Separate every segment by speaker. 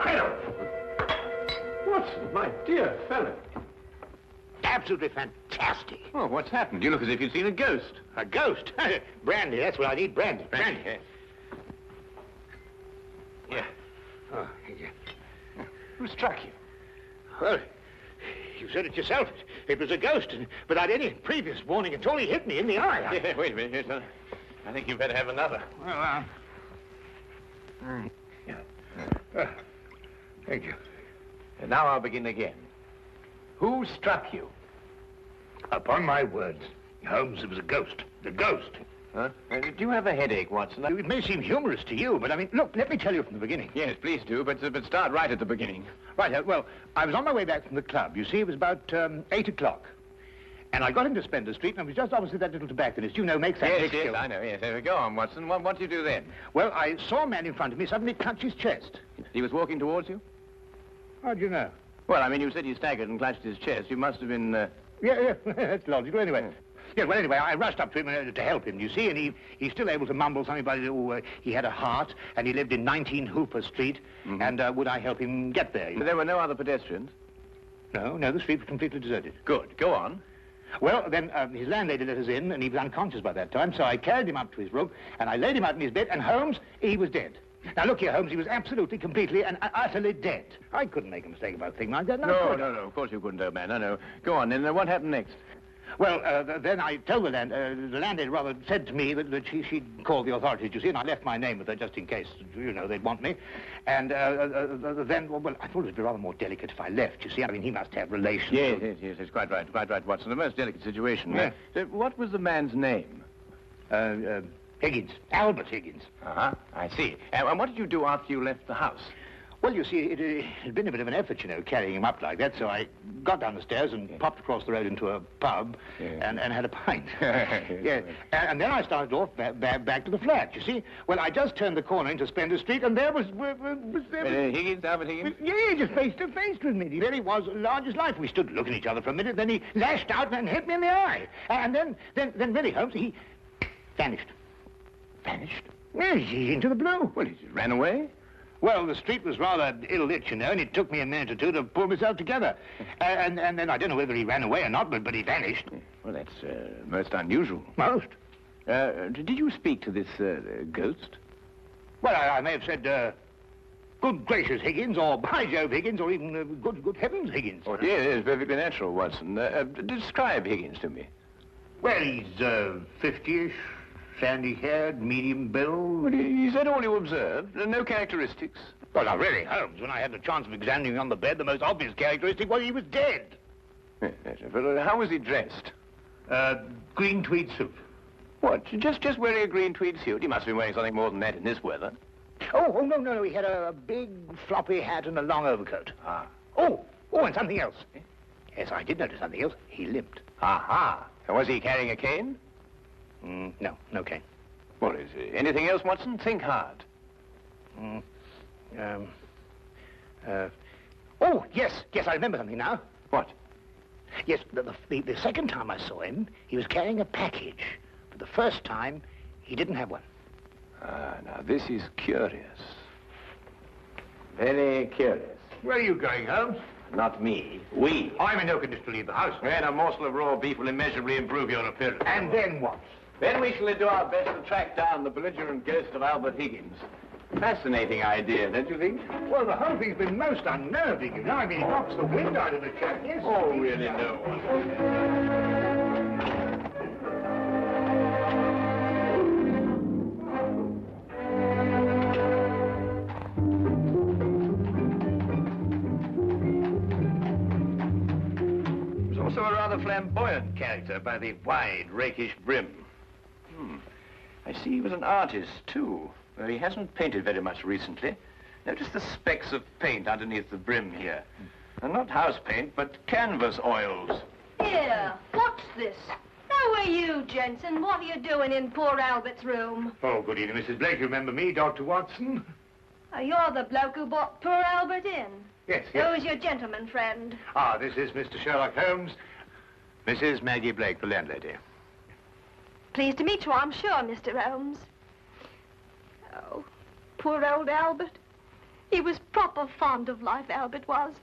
Speaker 1: incredible.
Speaker 2: Watson, my dear fellow.
Speaker 1: Absolutely fantastic.
Speaker 2: Oh, what's happened? You look as if you'd seen a ghost.
Speaker 1: A ghost? Brandy, that's what I need, brandy. Brandy. Yeah. Oh, yeah.
Speaker 2: Who struck you?
Speaker 1: Well, you said it yourself. It was a ghost, and without any previous warning at all, he hit me in the eye.
Speaker 2: Yeah, wait a minute. Yes, I think you better have another.
Speaker 1: Well, thank you.
Speaker 2: And now I'll begin again. Who struck you?
Speaker 1: Upon my words, Holmes, it was a ghost. The ghost.
Speaker 2: Huh? Do you have a headache, Watson?
Speaker 1: It may seem humorous to you, but I mean, look, let me tell you from the beginning.
Speaker 2: Yes, please do, but start right at the beginning.
Speaker 1: Right, well, I was on my way back from the club. You see, it was about 8 o'clock. And I got into Spender Street, and I was just opposite that little tobacconist. You know, makes that big
Speaker 2: Yes, I know, yes. Go on, Watson. What did you do then?
Speaker 1: Well, I saw a man in front of me suddenly clutch his chest.
Speaker 2: He was walking towards you?
Speaker 1: How do you know?
Speaker 2: Well, I mean, you said he staggered and clutched his chest. You must have been,
Speaker 1: Yeah, that's logical. Anyway, well, anyway, I rushed up to him to help him, you see, and he's still able to mumble something about he had a heart, and he lived in 19 Hooper Street, and would I help him get there?
Speaker 2: But there were no other pedestrians?
Speaker 1: No, the street was completely deserted.
Speaker 2: Good. Go on.
Speaker 1: Well, then his landlady let us in, and he was unconscious by that time, so I carried him up to his room, and I laid him out in his bed, and Holmes, he was dead. Now, look here, Holmes, he was absolutely, completely, and utterly dead. I couldn't make a mistake about a thing like that.
Speaker 2: No, of course you couldn't, old man. No. Go on, then. What happened next?
Speaker 1: Well, then I told the landlady rather said to me that she'd call the authorities, you see, and I left my name with her just in case, you know, they'd want me. And then, well, I thought it would be rather more delicate if I left, you see. I mean, he must have relations.
Speaker 2: Yes, it's quite right, Watson. The most delicate situation.
Speaker 1: Yeah.
Speaker 2: What was the man's name?
Speaker 1: Higgins. Albert Higgins.
Speaker 2: Uh-huh, I see. And what did you do after you left the house?
Speaker 1: Well, you see, it had been a bit of an effort, you know, carrying him up like that, so I got down the stairs and popped across the road into a pub and had a pint. Yeah. And then I started off back to the flat, you see. Well, I just turned the corner into Spender Street, and there was
Speaker 2: Higgins, Albert Higgins?
Speaker 1: Yeah, just face to face with me. He really was large as life. We stood looking at each other for a minute, then he lashed out and hit me in the eye. And then really, Holmes, he vanished.
Speaker 2: Vanished?
Speaker 1: Yes, he's into the blue.
Speaker 2: Well, he ran away?
Speaker 1: Well, the street was rather ill-lit, you know, and it took me a minute or two to pull myself together. And then I don't know whether he ran away or not, but he vanished.
Speaker 2: Well, that's most unusual.
Speaker 1: Most.
Speaker 2: Did you speak to this ghost?
Speaker 1: Well, I may have said, good gracious, Higgins, or by Jove, Higgins, or even good heavens, Higgins.
Speaker 2: Oh, yeah, it is perfectly natural, Watson. Describe Higgins to me.
Speaker 1: Well, he's 50-ish. Sandy-haired, medium build.
Speaker 2: Well, is that all you observed? No characteristics?
Speaker 1: Well, now, really, Holmes, when I had the chance of examining him on the bed, the most obvious characteristic was he was dead.
Speaker 2: Yes, but how was he dressed?
Speaker 1: Green tweed suit.
Speaker 2: What, just wearing a green tweed suit? He must have been wearing something more than that in this weather.
Speaker 1: Oh, no, he had a big floppy hat and a long overcoat.
Speaker 2: Ah.
Speaker 1: Oh, and something else. Yes, I did notice something else. He limped.
Speaker 2: Aha. And was he carrying a cane?
Speaker 1: No cane.
Speaker 2: Well, is there anything else, Watson? Think hard.
Speaker 1: Oh, yes, I remember something now.
Speaker 2: What?
Speaker 1: Yes, the second time I saw him, he was carrying a package. But the first time, he didn't have one.
Speaker 2: Now this is curious. Very curious.
Speaker 1: Where are you going, Holmes?
Speaker 2: Not me. We.
Speaker 1: I'm in no condition to leave the house.
Speaker 2: And a morsel of raw beef will immeasurably improve your appearance.
Speaker 1: And then what?
Speaker 2: Then we shall do our best to track down the belligerent ghost of Albert Higgins. Fascinating idea, don't you think?
Speaker 1: Well, the whole thing's been most unnerving, you know. I mean, it knocks the wind out of the chap, yes?
Speaker 2: Oh, really, no. He was also a rather flamboyant character by the wide, rakish brim. I see he was an artist, too. Though he hasn't painted very much recently. Notice the specks of paint underneath the brim here. And not house paint, but canvas oils.
Speaker 3: Here, what's this? How are you, Jensen? What are you doing in poor Albert's room?
Speaker 1: Oh, good evening, Mrs. Blake. You remember me, Dr. Watson?
Speaker 3: You're the bloke who brought poor Albert in.
Speaker 1: Yes.
Speaker 3: Who's your gentleman friend?
Speaker 1: Ah, this is Mr. Sherlock Holmes. Mrs. Maggie Blake, the landlady.
Speaker 3: Pleased to meet you, I'm sure, Mr. Holmes. Oh, poor old Albert. He was proper fond of life, Albert was.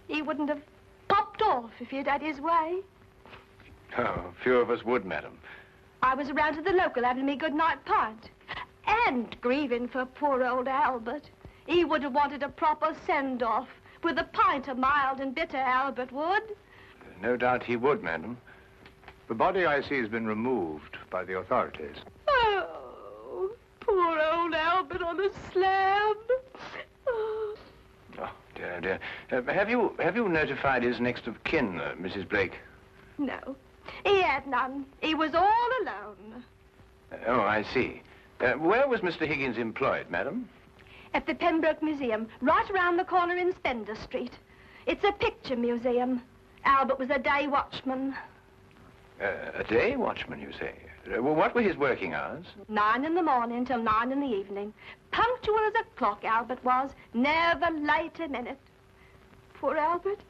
Speaker 3: He wouldn't have popped off if he'd had his way.
Speaker 2: Oh, few of us would, madam.
Speaker 3: I was around to the local having me good-night pint. And grieving for poor old Albert. He would have wanted a proper send-off. With a pint of mild and bitter, Albert would.
Speaker 2: No doubt he would, madam.
Speaker 1: The body, I see, has been removed by the authorities.
Speaker 3: Oh, poor old Albert on a slab. Oh.
Speaker 2: Oh, dear, dear. Have you notified his next of kin, Mrs. Blake?
Speaker 3: No, he had none. He was all alone.
Speaker 2: Oh, I see. Where was Mr. Higgins employed, madam?
Speaker 3: At the Pembroke Museum, right around the corner in Spender Street. It's a picture museum. Albert was a day watchman.
Speaker 2: A day watchman, you say? What were his working hours?
Speaker 3: 9 in the morning till 9 in the evening. Punctual as a clock, Albert was. Never late a minute. Poor Albert.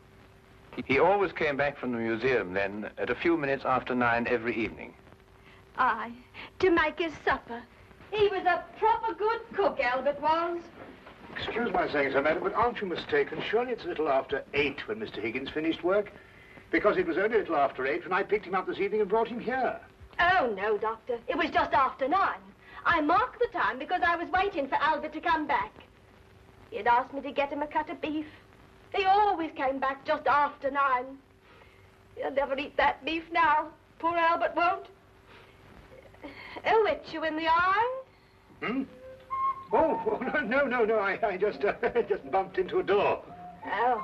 Speaker 2: He always came back from the museum, then, at a few minutes after 9 every evening.
Speaker 3: Aye, to make his supper. He was a proper good cook, Albert was.
Speaker 1: Excuse my saying so, madam, but aren't you mistaken? Surely it's a little after 8 when Mr. Higgins finished work? Because it was only a little after 8 when I picked him up this evening and brought him here.
Speaker 3: Oh, no, Doctor. It was just after 9. I marked the time because I was waiting for Albert to come back. He'd asked me to get him a cut of beef. He always came back just after 9. He'll never eat that beef now. Poor Albert won't. He'll hit you in the eye.
Speaker 1: Hmm? Oh, no. I just bumped into a door.
Speaker 3: Oh,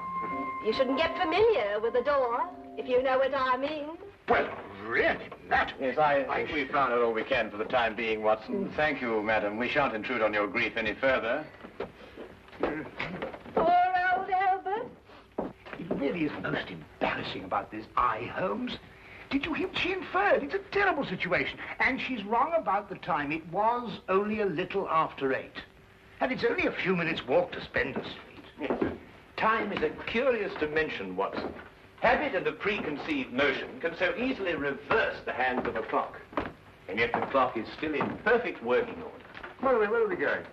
Speaker 3: you shouldn't get familiar with the door, if you know what I mean.
Speaker 1: Well, really, Matt.
Speaker 2: Yes, I think we've found out all we can for the time being, Watson. Thank you, madam. We shan't intrude on your grief any further.
Speaker 3: Poor old Albert.
Speaker 1: It really is most embarrassing about this eye, Holmes. Did you hear what she inferred? It's a terrible situation. And she's wrong about the time. It was only a little after 8. And it's only a few minutes' walk to Spender Street.
Speaker 2: Yes. Time is a curious dimension, Watson. Habit and a preconceived notion can so easily reverse the hands of a clock. And yet the clock is still in perfect working order.
Speaker 1: Where are we going?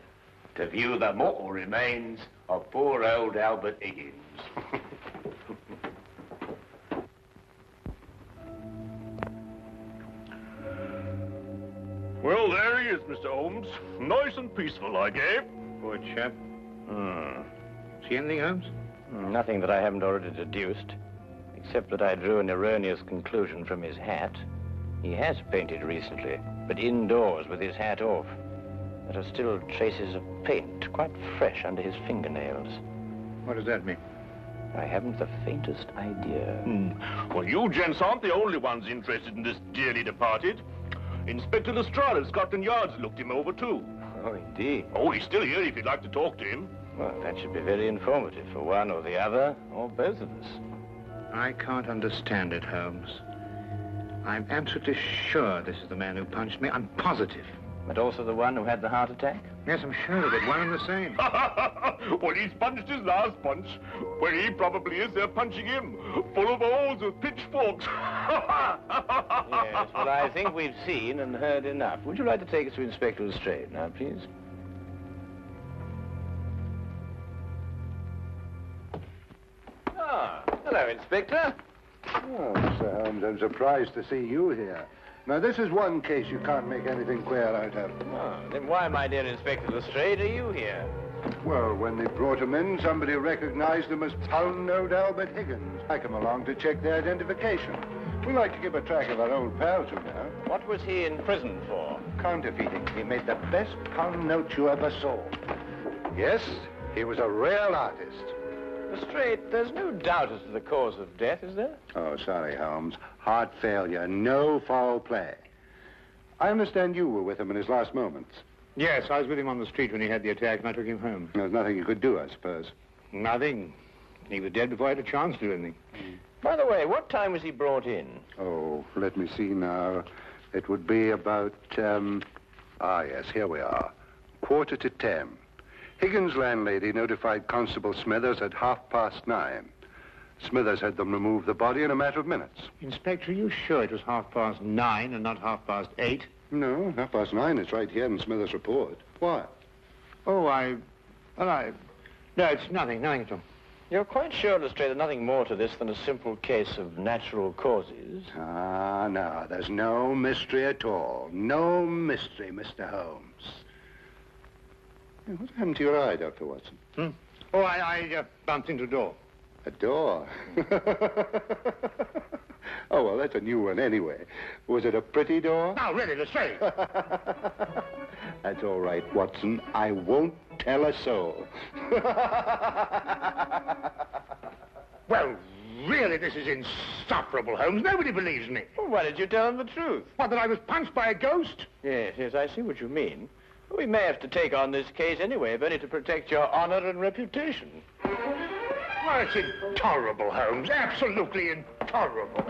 Speaker 2: To view the mortal remains of poor old Albert Higgins.
Speaker 4: Well, there he is, Mr. Holmes. Nice and peaceful, I gave.
Speaker 1: Poor chap. See anything, Holmes?
Speaker 2: Nothing that I haven't already deduced, except that I drew an erroneous conclusion from his hat. He has painted recently, but indoors with his hat off. There are still traces of paint, quite fresh under his fingernails.
Speaker 1: What does that mean?
Speaker 2: I haven't the faintest idea.
Speaker 4: Well, you gents aren't the only ones interested in this dearly departed. Inspector Lestrade of Scotland Yard's looked him over, too.
Speaker 2: Oh, indeed.
Speaker 4: Oh, he's still here if you'd like to talk to him.
Speaker 2: Well, that should be very informative for one or the other, or both of us.
Speaker 1: I can't understand it, Holmes. I'm absolutely sure this is the man who punched me. I'm positive.
Speaker 2: But also the one who had the heart attack?
Speaker 1: Yes, I'm sure of it. One and the same.
Speaker 4: Well, he's punched his last punch. Where he probably is, they're punching him. Full of holes with pitchforks.
Speaker 2: Yes, well, I think we've seen and heard enough. Would you like to take us to Inspector Lestrade now, please? Ah, hello, Inspector.
Speaker 5: Oh, Mr. Holmes, I'm surprised to see you here. Now, this is one case you can't make anything clear out of.
Speaker 2: Oh, then why, my dear Inspector Lestrade, are you here?
Speaker 5: Well, when they brought him in, somebody recognized him as pound-note Albert Higgins. I come along to check the identification. We like to keep a track of our old pals, you know.
Speaker 2: What was he in prison for?
Speaker 5: Counterfeiting. He made the best pound note you ever saw. Yes, he was a real artist.
Speaker 2: Lestrade, there's no doubt as to the cause of death, is there?
Speaker 5: Oh, sorry, Holmes. Heart failure, no foul play. I understand you were with him in his last moments.
Speaker 1: Yes, I was with him on the street when he had the attack, and I took him home.
Speaker 5: There was nothing you could do, I suppose.
Speaker 1: Nothing. He was dead before I had a chance to do anything.
Speaker 2: By the way, what time was he brought in?
Speaker 5: Oh, let me see now. It would be about, yes, here we are. 9:45. Higgins' landlady notified Constable Smithers at 9:30. Smithers had them remove the body in a matter of minutes.
Speaker 1: Inspector, are you sure it was 9:30 and not 8:30?
Speaker 5: No, 9:30. It's right here in Smithers' report. Why?
Speaker 1: Oh, I No, it's nothing at all.
Speaker 2: You're quite sure, Lestrade, there's nothing more to this than a simple case of natural causes?
Speaker 5: Ah, no, there's no mystery at all. No mystery, Mr. Holmes. What happened to your eye, Dr. Watson?
Speaker 1: Oh, I bumped into a door.
Speaker 5: A door? Oh, well, that's a new one anyway. Was it a pretty door?
Speaker 1: No, really, Lestrade.
Speaker 5: That's all right, Watson. I won't tell a soul.
Speaker 1: Well, really, this is insufferable, Holmes. Nobody believes me.
Speaker 2: Well, why did you tell them the truth?
Speaker 1: What, that I was punched by a ghost?
Speaker 2: Yes, I see what you mean. We may have to take on this case anyway, if only to protect your honor and reputation.
Speaker 1: Well, it's intolerable, Holmes. Absolutely intolerable.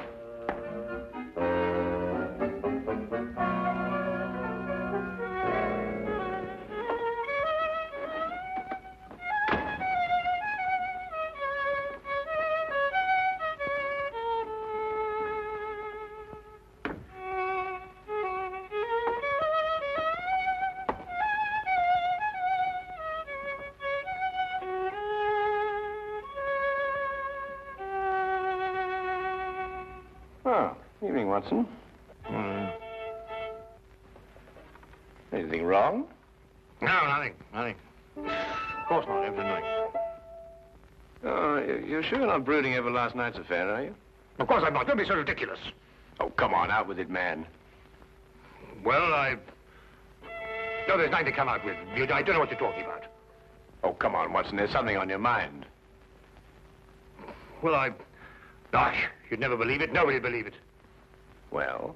Speaker 2: Oh, evening, Watson. Anything wrong?
Speaker 1: No, nothing. Of course not, everything.
Speaker 2: Oh, you're sure you're not brooding over last night's affair, are you?
Speaker 1: Of course I'm not. Don't be so ridiculous.
Speaker 2: Oh, come on, out with it, man.
Speaker 1: Well, No, there's nothing to come out with. I don't know what you're talking about.
Speaker 2: Oh, come on, Watson, there's something on your mind.
Speaker 1: Well, Gosh, you'd never believe it. Nobody'd believe it.
Speaker 2: Well?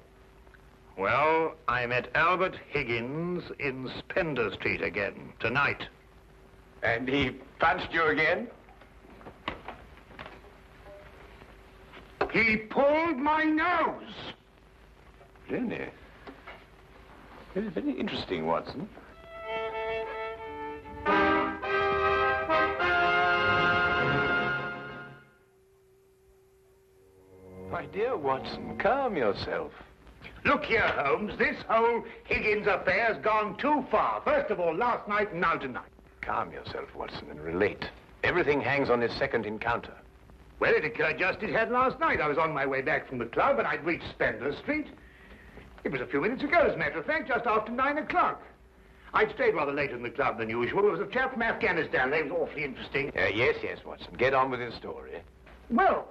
Speaker 1: Well, I met Albert Higgins in Spender Street again, tonight.
Speaker 2: And he punched you again?
Speaker 1: He pulled my nose.
Speaker 2: Really? Very, very interesting, Watson. My dear Watson, calm yourself.
Speaker 1: Look here, Holmes. This whole Higgins affair's gone too far. First of all, last night and now tonight.
Speaker 2: Calm yourself, Watson, and relate. Everything hangs on this second encounter.
Speaker 1: Well, it occurred just it had last night. I was on my way back from the club, and I'd reached Spender Street. It was a few minutes ago, as a matter of fact, just after 9 o'clock. I'd stayed rather later in the club than usual. There was a chap from Afghanistan. They was awfully interesting.
Speaker 2: Yes, Watson. Get on with his story.
Speaker 1: Well,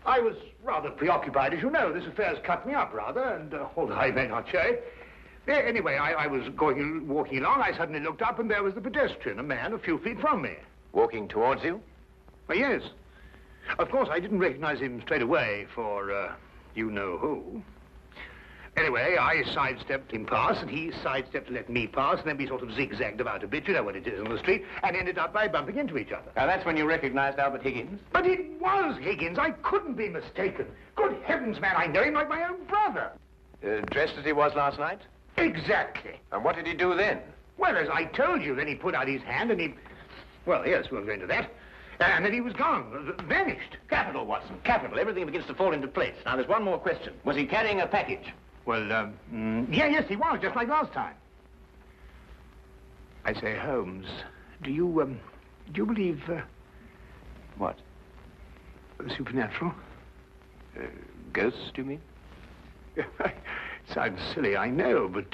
Speaker 1: I was rather preoccupied, as you know. This affair's cut me up, rather, and although I may not show it. Anyway, I was walking along. I suddenly looked up, and there was the pedestrian, a man a few feet from me.
Speaker 2: Walking towards you?
Speaker 1: Well, yes. Of course, I didn't recognize him straight away for, you-know-who. Anyway, I sidestepped him past, and he sidestepped to let me pass, and then we sort of zigzagged about a bit, you know what it is on the street, and ended up by bumping into each other.
Speaker 2: Now, that's when you recognized Albert Higgins?
Speaker 1: But it was Higgins. I couldn't be mistaken. Good heavens, man, I know him like my own brother.
Speaker 2: Dressed as he was last night?
Speaker 1: Exactly.
Speaker 2: And what did he do then?
Speaker 1: Well, as I told you, then he put out his hand, and he... Well, yes, we'll go into that. And then he was gone, vanished.
Speaker 2: Capital, Watson, capital. Everything begins to fall into place. Now, there's one more question. Was he carrying a package?
Speaker 1: Well, yes, he was, just like last time. I say, Holmes, do you believe,
Speaker 2: What?
Speaker 1: Supernatural?
Speaker 2: Ghosts, do you mean?
Speaker 1: Sounds silly, I know, but,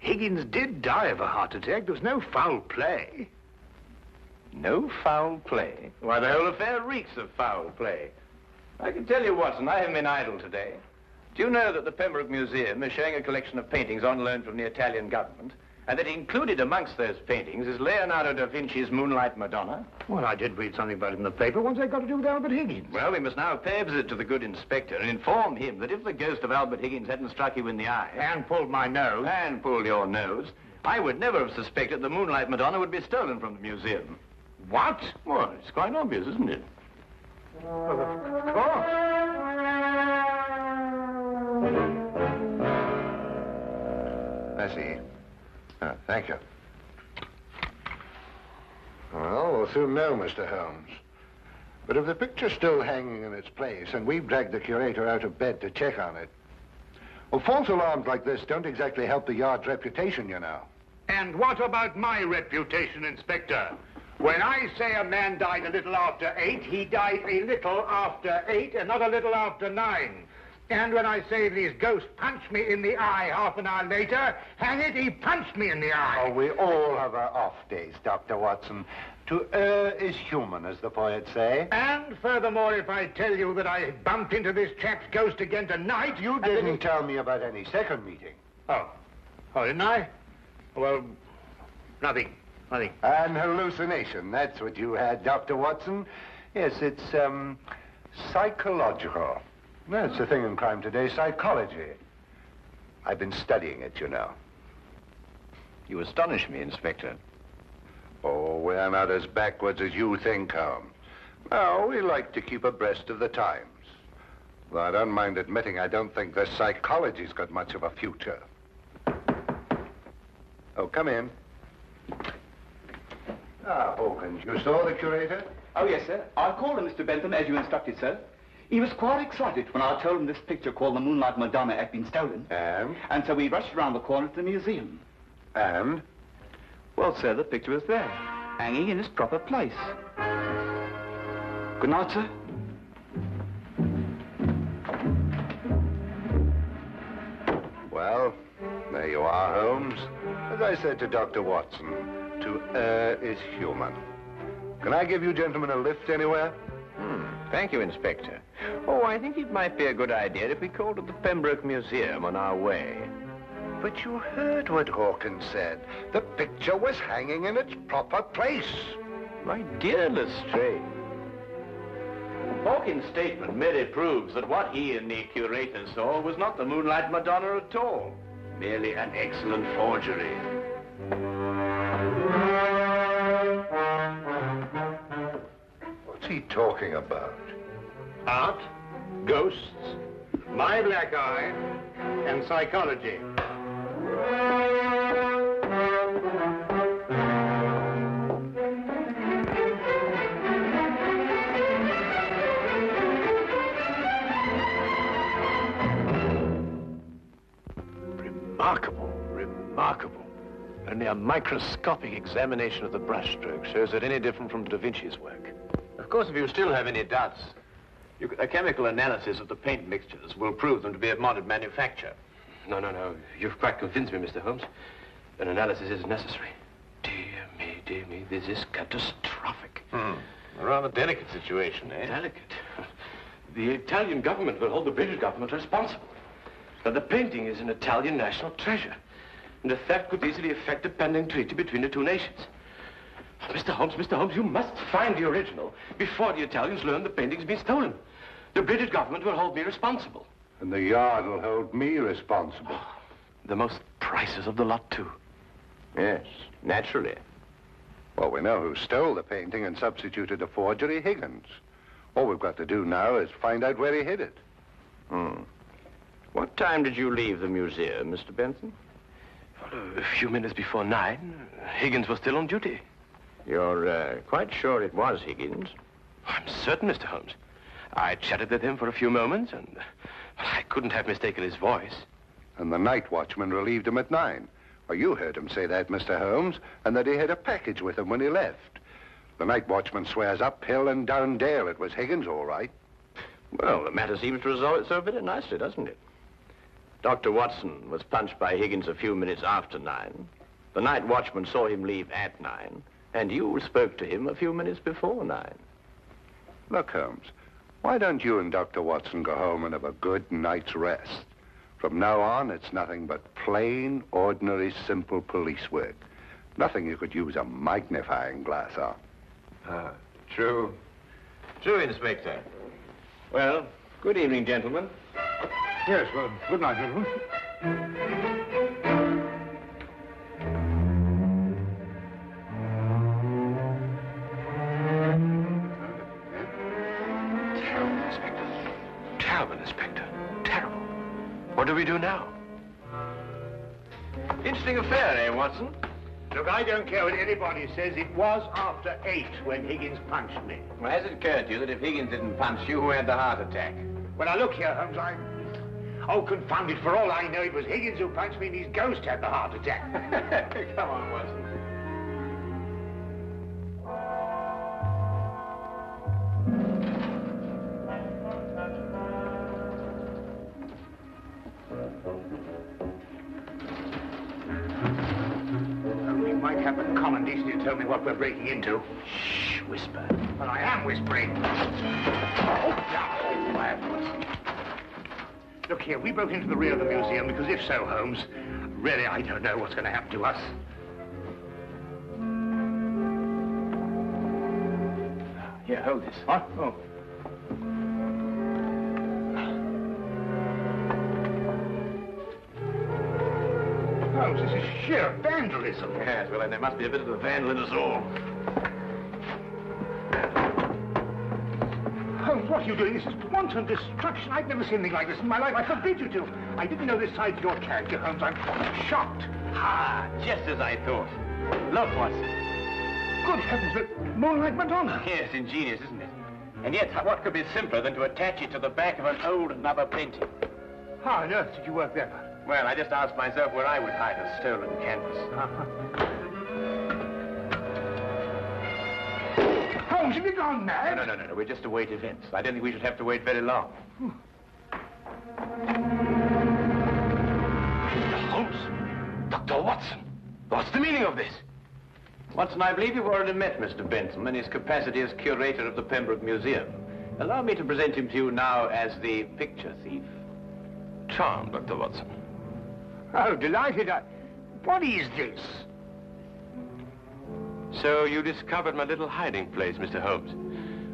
Speaker 1: Higgins did die of a heart attack. There was no foul play.
Speaker 2: No foul play? Why, the whole affair reeks of foul play. I can tell you, Watson, I haven't been idle today. Do you know that the Pembroke Museum is showing a collection of paintings on loan from the Italian government, and that included amongst those paintings is Leonardo da Vinci's Moonlight Madonna?
Speaker 1: Well, I did read something about it in the paper. What's that got to do with Albert Higgins?
Speaker 2: Well, we must now pay a visit to the good inspector and inform him that if the ghost of Albert Higgins hadn't struck you in the eye...
Speaker 1: And pulled my nose.
Speaker 2: And pulled your nose, I would never have suspected the Moonlight Madonna would be stolen from the museum.
Speaker 1: What?
Speaker 2: Well, it's quite obvious, isn't it?
Speaker 1: Well, of course.
Speaker 5: I see. Thank you. Well, we'll soon know, Mr. Holmes. But if the picture's still hanging in its place, and we've dragged the curator out of bed to check on it, well, false alarms like this don't exactly help the yard's reputation, you know.
Speaker 1: And what about my reputation, Inspector? When I say a man died a little after 8, he died a little after 8 and not a little after 9. And when I say that his ghost punched me in the eye half an hour later, hang it, he punched me in the eye.
Speaker 5: Oh, we all have our off days, Dr. Watson. To err is human, as the poets say.
Speaker 1: And furthermore, if I tell you that I bumped into this chap's ghost again tonight,
Speaker 5: You didn't tell me about any second meeting.
Speaker 1: Oh, didn't I? Well, nothing.
Speaker 5: An hallucination, that's what you had, Dr. Watson. Yes, it's, psychological. That's the thing in crime today, psychology. I've been studying it, you know.
Speaker 2: You astonish me, Inspector.
Speaker 5: Oh, we're not as backwards as you think, Holmes. No, we like to keep abreast of the times. Though I don't mind admitting I don't think the psychology's got much of a future. Oh, come in. Ah, Hawkins, you saw the curator?
Speaker 6: Oh, yes, sir. I called him, Mr. Bentham, as you instructed, sir. He was quite excited when I told him this picture called The Moonlight Madonna had been stolen.
Speaker 5: And?
Speaker 6: And so we rushed around the corner to the museum.
Speaker 5: And?
Speaker 6: Well, sir, the picture was there, hanging in its proper place. Good night, sir.
Speaker 5: Well, there you are, Holmes. As I said to Dr. Watson, to err is human. Can I give you gentlemen a lift anywhere?
Speaker 2: Thank you, Inspector. Oh, I think it might be a good idea if we called at the Pembroke Museum on our way.
Speaker 5: But you heard what Hawkins said. The picture was hanging in its proper place.
Speaker 2: My dear Lestrade. Hawkins' statement merely proves that what he and the curator saw was not the Moonlight Madonna at all. Merely an excellent forgery.
Speaker 5: What's he talking about?
Speaker 1: Art, ghosts, my black eye, and psychology.
Speaker 4: Remarkable. Only a microscopic examination of the brushstroke shows it any different from Da Vinci's work.
Speaker 2: Of course, if you still have any doubts, a chemical analysis of the paint mixtures will prove them to be of modern manufacture.
Speaker 7: No. You've quite convinced me, Mr. Holmes. An analysis is necessary. Dear me, this is catastrophic.
Speaker 4: A rather delicate situation, eh?
Speaker 7: Delicate? The Italian government will hold the British government responsible. Now, the painting is an Italian national treasure, and the theft could easily affect a pending treaty between the two nations. Mr. Holmes, you must find the original before the Italians learn the painting's been stolen. The British government will hold me responsible.
Speaker 5: And the Yard will hold me responsible.
Speaker 7: The most priceless of the lot, too.
Speaker 2: Yes, naturally.
Speaker 5: Well, we know who stole the painting and substituted a forgery, Higgins. All we've got to do now is find out where he hid it.
Speaker 2: What time did you leave the museum, Mr. Benson?
Speaker 7: Well, a few minutes before 9. Higgins was still on duty.
Speaker 2: You're quite sure it was Higgins?
Speaker 7: I'm certain, Mr. Holmes. I chatted with him for a few moments, and I couldn't have mistaken his voice.
Speaker 5: And the night watchman relieved him at 9. Well, you heard him say that, Mr. Holmes, and that he had a package with him when he left. The night watchman swears up hill and down dale it was Higgins, all right.
Speaker 2: Well, the matter seems to resolve itself very nicely, doesn't it? Dr. Watson was punched by Higgins a few minutes after 9. The night watchman saw him leave at 9. And you spoke to him a few minutes before 9.
Speaker 5: Look, Holmes, why don't you and Dr. Watson go home and have a good night's rest? From now on, it's nothing but plain, ordinary, simple police work. Nothing you could use a magnifying glass on.
Speaker 2: True. True, Inspector. Well, good evening, gentlemen.
Speaker 1: Yes, well, good night, gentlemen.
Speaker 7: Terrible, Inspector. Terrible. What do we do now?
Speaker 2: Interesting affair, eh, Watson?
Speaker 1: Look, I don't care what anybody says. It was after 8 when Higgins punched me.
Speaker 2: Well, has it occurred to you that if Higgins didn't punch you, who had the heart attack?
Speaker 1: Well, now, look here, Holmes, Oh, confound it, for all I know, it was Higgins who punched me and his ghost had the heart attack.
Speaker 2: Come on, Watson.
Speaker 1: might have the common decency to tell me what we're breaking into.
Speaker 2: Shh, whisper.
Speaker 1: Well, I am whispering. Oh, yeah, quiet. Look here, we broke into the rear of the museum because if so, Holmes, really, I don't know what's going to happen to us.
Speaker 2: Here, hold this.
Speaker 1: What? Oh. Holmes, this is sheer vandalism.
Speaker 2: Yes, well, then there must be a bit of a vandal in us all.
Speaker 1: Holmes, what are you doing? This is wanton destruction. I've never seen anything like this in my life. I forbid you to. I didn't know this side to your character, Holmes. I'm shocked.
Speaker 2: Ah, just as I thought. Look, Watson.
Speaker 1: Good heavens, the Moonlight Madonna.
Speaker 2: Yes, ingenious, isn't it? And yet, what could be simpler than to attach it to the back of an old rubber painting?
Speaker 1: How on earth did you work that out?
Speaker 2: Well, I just asked myself where I would hide a stolen canvas.
Speaker 1: Holmes, have you gone mad?
Speaker 2: No. We just await events. I don't think we should have to wait very long. Holmes! Dr. Watson! What's the meaning of this? Watson, I believe you've already met Mr. Bentham in his capacity as curator of the Pembroke Museum. Allow me to present him to you now as the picture thief.
Speaker 7: Charmed, Dr. Watson.
Speaker 1: Oh, delighted. What is this?
Speaker 7: So you discovered my little hiding place, Mr. Holmes.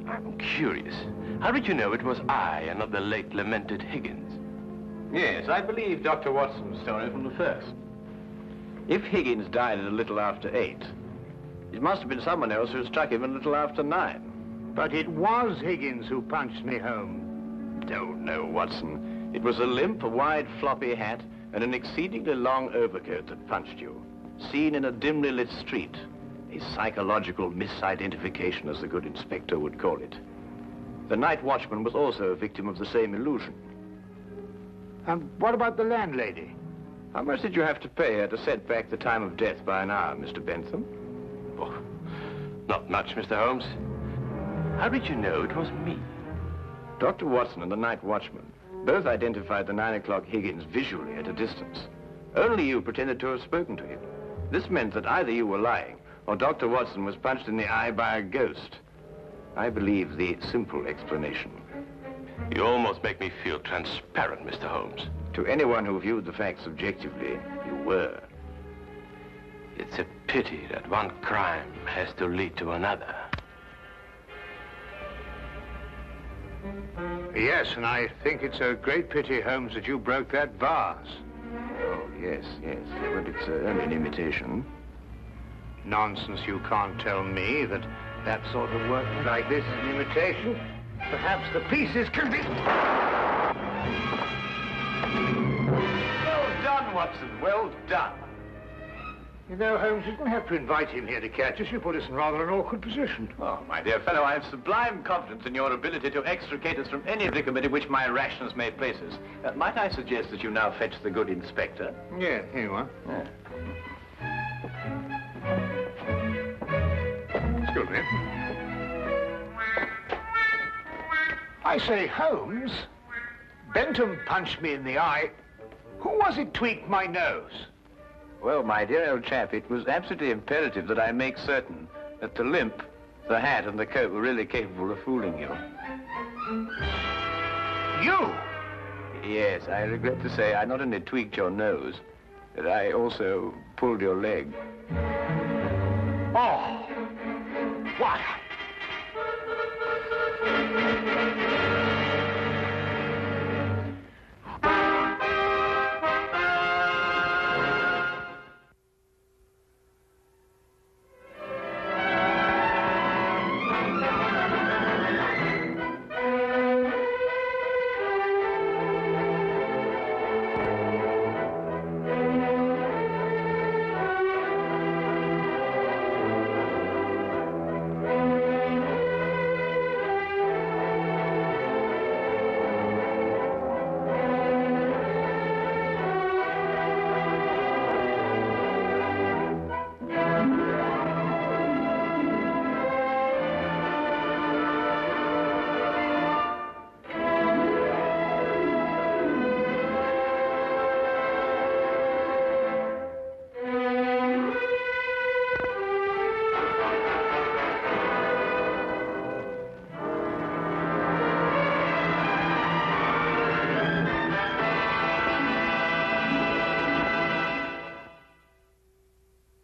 Speaker 7: I'm curious. How did you know it was I and not the late lamented Higgins?
Speaker 2: Yes, I believe Dr. Watson's story from the first. If Higgins died at a little after 8, it must have been someone else who struck him a little after 9.
Speaker 1: But it was Higgins who punched me home.
Speaker 2: Don't know, Watson. It was a limp, a wide, floppy hat, and an exceedingly long overcoat that punched you, seen in a dimly lit street. A psychological misidentification, as the good inspector would call it. The night watchman was also a victim of the same illusion.
Speaker 1: And what about the landlady?
Speaker 2: How much did you have to pay her to set back the time of death by an hour, Mr. Bentham?
Speaker 7: Oh, not much, Mr. Holmes. How did you know it was me?
Speaker 2: Dr. Watson and the night watchman both identified the 9 o'clock Higgins visually at a distance. Only you pretended to have spoken to him. This meant that either you were lying or Dr. Watson was punched in the eye by a ghost. I believe the simple explanation.
Speaker 7: You almost make me feel transparent, Mr. Holmes.
Speaker 2: To anyone who viewed the facts objectively, you were.
Speaker 7: It's a pity that one crime has to lead to another.
Speaker 1: Yes, and I think it's a great pity, Holmes, that you broke that vase.
Speaker 2: Oh, yes. But it's only an imitation.
Speaker 1: Nonsense, you can't tell me that that sort of work like this is an imitation. Perhaps the pieces can be...
Speaker 2: Well done, Watson, well done.
Speaker 1: You know, Holmes, you didn't have to invite him here to catch us. You put us in rather an awkward position.
Speaker 2: Oh, my dear fellow, I have sublime confidence in your ability to extricate us from any predicament in which my rashness may place us. Might I suggest that you now fetch the good inspector?
Speaker 1: Yeah, here you are.
Speaker 2: Yeah.
Speaker 1: Excuse me. I say, Holmes, Bentham punched me in the eye. Who was it tweaked my nose?
Speaker 2: Well, my dear old chap, it was absolutely imperative that I make certain that the limp, the hat, and the coat were really capable of fooling you.
Speaker 1: You?
Speaker 2: Yes, I regret to say I not only tweaked your nose, but I also pulled your leg.
Speaker 1: Oh!